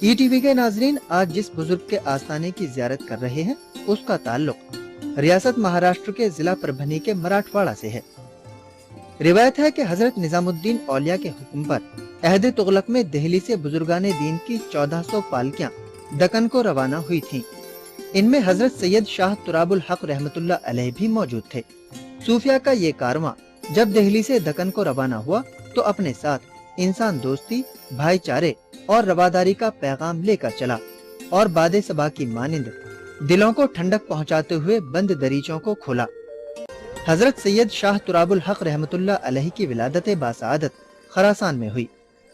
E T V کے ناظرین، آج جس بزرگ کے آستانے کی زیارت کر رہے ہیں اس کا تعلق ریاست مہاراشٹر کے ضلع پربھنی کے مراٹھواڑہ سے ہے۔ روایت ہے کہ حضرت نظام الدین اولیاء کے حکم پر عہد تغلق میں دہلی سے بزرگان دین کی 1400 پالکیاں دکن کو روانہ ہوئی تھیں۔ ان میں حضرت سید شاہ تراب الحق رحمۃ اللہ علیہ بھی موجود تھے۔ صوفیاء کا یہ کارواں جب دہلی سے دکن کو روانہ ہوا تو اپنے ساتھ انسان دوستی، بھائی چارے اور رواداری کا پیغام لے کر چلا، اور باد صبا کی مانند دلوں کو ٹھنڈک پہنچاتے ہوئے بند دریچوں کو کھولا۔ حضرت سید شاہ تراب الحق رحمۃ اللہ علیہ کی ولادت باسعادت خراسان میں ہوئی۔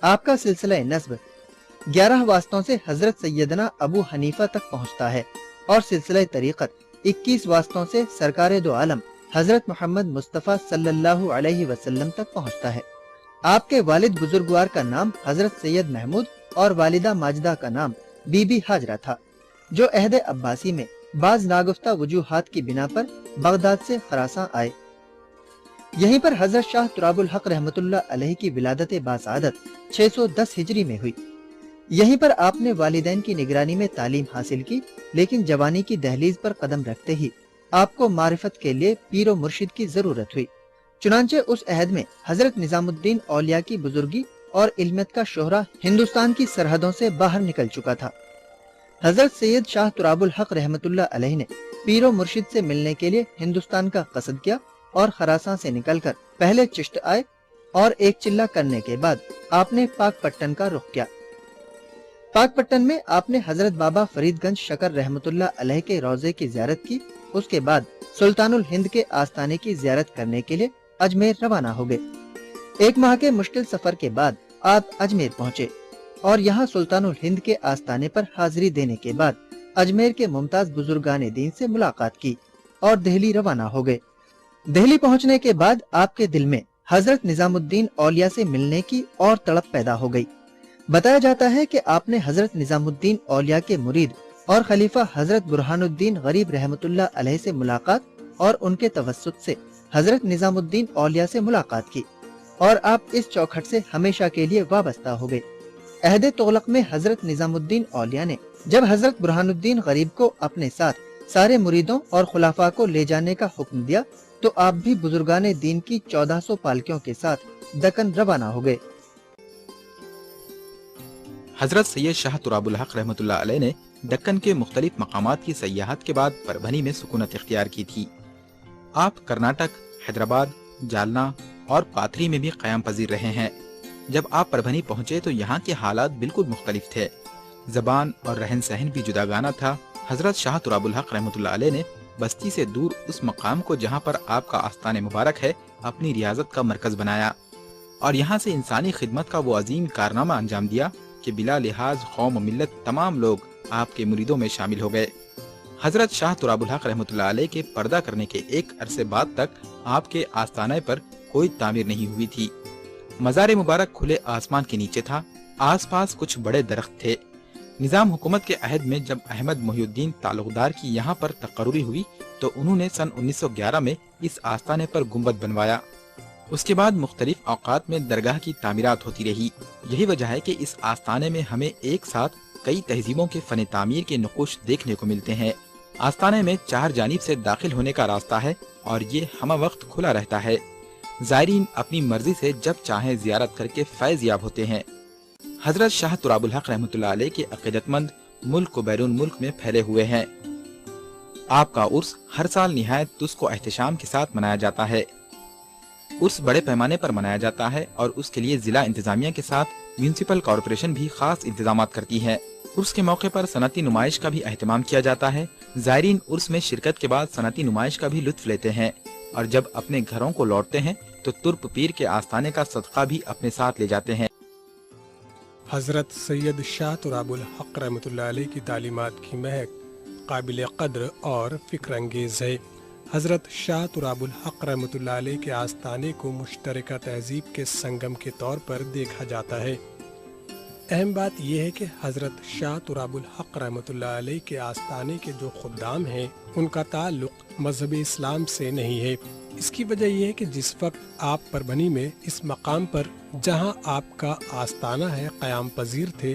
آپ کا سلسلہ نسب 11 واسطوں سے حضرت سیدنا ابو حنیفہ تک پہنچتا ہے، اور سلسلہ طریقت 21 واسطوں سے سرکار دو عالم حضرت محمد مصطفیٰ صلی اللہ علیہ وسلم تک پہنچتا ہے۔ آپ کے والد بزرگوار کا نام حضرت سید محمود اور والدہ ماجدہ کا نام بی بی ہاجرہ تھا، جو عہد عباسی میں بعض ناگفتہ وجوہات کی بنا پر بغداد سے خراساں آئے۔ یہیں پر حضرت شاہ تراب الحق رحمۃ اللہ علیہ کی ولادت باسعادت 610 ہجری میں ہوئی۔ یہیں پر آپ نے والدین کی نگرانی میں تعلیم حاصل کی، لیکن جوانی کی دہلیز پر قدم رکھتے ہی آپ کو معرفت کے لیے پیر و مرشد کی ضرورت ہوئی۔ چنانچہ اس عہد میں حضرت نظام الدین اولیاء کی بزرگی اور علمیت کا شہرہ ہندوستان کی سرحدوں سے باہر نکل چکا تھا۔ حضرت سید شاہ تراب الحق رحمۃ اللہ علیہ نے پیر و مرشد سے ملنے کے لیے ہندوستان کا قصد کیا، اور خراساں سے نکل کر پہلے چشت آئے، اور ایک چلہ کرنے کے بعد آپ نے پاک پٹن کا رخ کیا۔ پاک پٹن میں آپ نے حضرت بابا فرید گنج شکر رحمۃ اللہ علیہ کے روضے کی زیارت کی۔ اس کے بعد سلطان الہند کے آستانے کی زیارت کرنے کے لیے اجمیر روانہ ہو گئے۔ 1 ماہ کے مشکل سفر کے بعد آپ اجمیر پہنچے، اور یہاں سلطان الہند کے آستانے پر حاضری دینے کے بعد اجمیر کے ممتاز بزرگان دین سے ملاقات کی اور دہلی روانہ ہو گئے۔ دہلی پہنچنے کے بعد آپ کے دل میں حضرت نظام الدین اولیاء سے ملنے کی اور تڑپ پیدا ہو گئی۔ بتایا جاتا ہے کہ آپ نے حضرت نظام الدین اولیاء کے مرید اور خلیفہ حضرت برہان الدین غریب رحمۃ اللہ علیہ سے ملاقات، اور ان کے توسط سے حضرت نظام الدین اولیاء سے ملاقات کی، اور آپ اس چوکھٹ سے ہمیشہ کے لیے وابستہ ہو گئے۔ عہد تغلق میں حضرت نظام الدین اولیاء نے جب حضرت برہان الدین غریب کو اپنے ساتھ سارے مریدوں اور خلفاء کو لے جانے کا حکم دیا تو آپ بھی بزرگان دین کی 1400 پالکیوں کے ساتھ دکن روانہ ہو گئے۔ حضرت سید شاہ تراب الحق رحمۃ اللہ علیہ نے دکن کے مختلف مقامات کی سیاحت کے بعد پربھنی میں سکونت اختیار کی تھی۔ آپ کرناٹک، حیدرآباد، جالنا اور پاتری میں بھی قیام پذیر رہے ہیں۔ جب آپ پربھنی پہنچے تو یہاں کے حالات بالکل مختلف تھے، زبان اور رہن سہن بھی جداگانہ تھا۔ حضرت شاہ تراب الحق رحمۃ اللہ علیہ نے بستی سے دور اس مقام کو جہاں پر آپ کا آستان مبارک ہے اپنی ریاضت کا مرکز بنایا، اور یہاں سے انسانی خدمت کا وہ عظیم کارنامہ انجام دیا کہ بلا لحاظ قوم و ملت تمام لوگ آپ کے مریدوں میں شامل ہو گئے۔ حضرت شاہ تراب الحق رحمۃ اللہ علیہ کے پردہ کرنے کے ایک عرصے بعد تک آپ کے آستانے پر کوئی تعمیر نہیں ہوئی تھی۔ مزار مبارک کھلے آسمان کے نیچے تھا، آس پاس کچھ بڑے درخت تھے۔ نظام حکومت کے عہد میں جب احمد محی الدین تعلقدار کی یہاں پر تقرری ہوئی تو انہوں نے سن 1911 میں اس آستانے پر گنبد بنوایا۔ اس کے بعد مختلف اوقات میں درگاہ کی تعمیرات ہوتی رہی۔ یہی وجہ ہے کہ اس آستانے میں ہمیں ایک ساتھ کئی تہذیبوں کے فن تعمیر کے نقوش دیکھنے کو ملتے ہیں۔ آستانے میں 4 جانب سے داخل ہونے کا راستہ ہے، اور یہ ہمہ وقت کھلا رہتا ہے۔ زائرین اپنی مرضی سے جب چاہیں زیارت کر کے فیض یاب ہوتے ہیں۔ حضرت شاہ تراب الحق رحمۃ اللہ علیہ کے عقیدت مند ملک و بیرون ملک میں پھیلے ہوئے ہیں۔ آپ کا عرس ہر سال نہایت تسک و احتشام کے ساتھ منایا جاتا ہے۔ عرس بڑے پیمانے پر منایا جاتا ہے، اور اس کے لیے ضلع انتظامیہ کے ساتھ میونسپل کارپوریشن بھی خاص انتظامات کرتی ہے۔ عرس کے موقع پر صنعتی نمائش کا بھی اہتمام کیا جاتا ہے۔ زائرین عرس میں شرکت کے بعد صنعتی نمائش کا بھی لطف لیتے ہیں، اور جب اپنے گھروں کو لوٹتے ہیں تو ترپ پیر کے آستانے کا صدقہ بھی اپنے ساتھ لے جاتے ہیں۔ حضرت سید شاہ تراب الحق رحمۃ اللہ علیہ کی تعلیمات کی مہک قابل قدر اور فکر انگیز ہے۔ حضرت شاہ تراب الحق رحمۃ اللہ علیہ کے آستانے کو مشترکہ تہذیب کے سنگم کے طور پر دیکھا جاتا ہے۔ اہم بات یہ ہے کہ حضرت شاہ تراب الحق رحمۃ اللہ علیہ کے آستانے کے جو خدام ہیں ان کا تعلق مذہب اسلام سے نہیں ہے۔ اس کی وجہ یہ ہے کہ جس وقت آپ پربھنی میں اس مقام پر جہاں آپ کا آستانہ ہے قیام پذیر تھے،